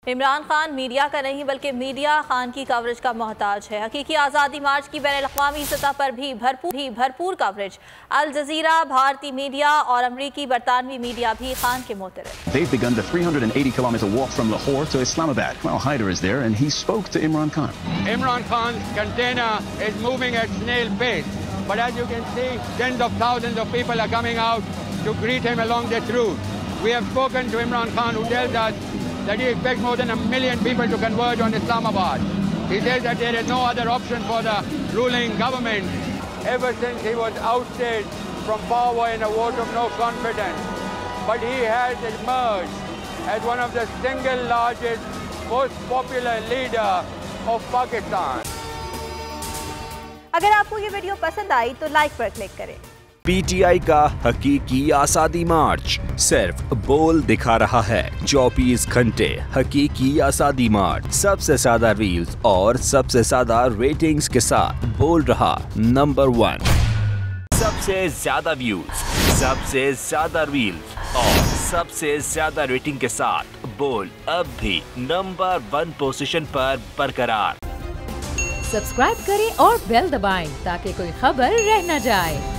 Imran Khan media का नहीं बल्कि मीडिया खान की कवरेज का मोहताज है। हकीकी आज़ादी मार्च की बैनुल-अक़वामी सतह पर भी भरपूर कवरेज। अलजाzeera, भारतीय मीडिया और अमरीकी बरतानवी मीडिया भी खान के मोहतरम। They've begun the 380-kilometer walk from Lahore to Islamabad. Well, Haider is there and he spoke to Imran Khan. Imran Khan's container is moving at snail pace. But as you can see, tens of thousands of people are coming out to greet him along this route. We have spoken to Imran Khan, who tells us that he expects more than 1 million people to converge on Islamabad. He says that there is no other option for the ruling government. Ever since he was ousted from power in a vote of no confidence, but he has emerged as one of the single largest, most popular leader of Pakistan. अगर आपको ये video पसंद आई तो like पर click करें। PTI का हकीकी आज़ादी मार्च सिर्फ बोल दिखा रहा है। 24 घंटे हकीकी आज़ादी मार्च, सबसे ज्यादा रील्स और सबसे ज्यादा रेटिंग्स के साथ बोल रहा नंबर 1, सबसे ज्यादा व्यूज, सबसे ज्यादा रील्स और सबसे ज्यादा रेटिंग के साथ बोल अब भी नंबर 1 पोजीशन पर बरकरार। सब्सक्राइब करें और बेल दबाएं ताकि कोई खबर रह न जाए।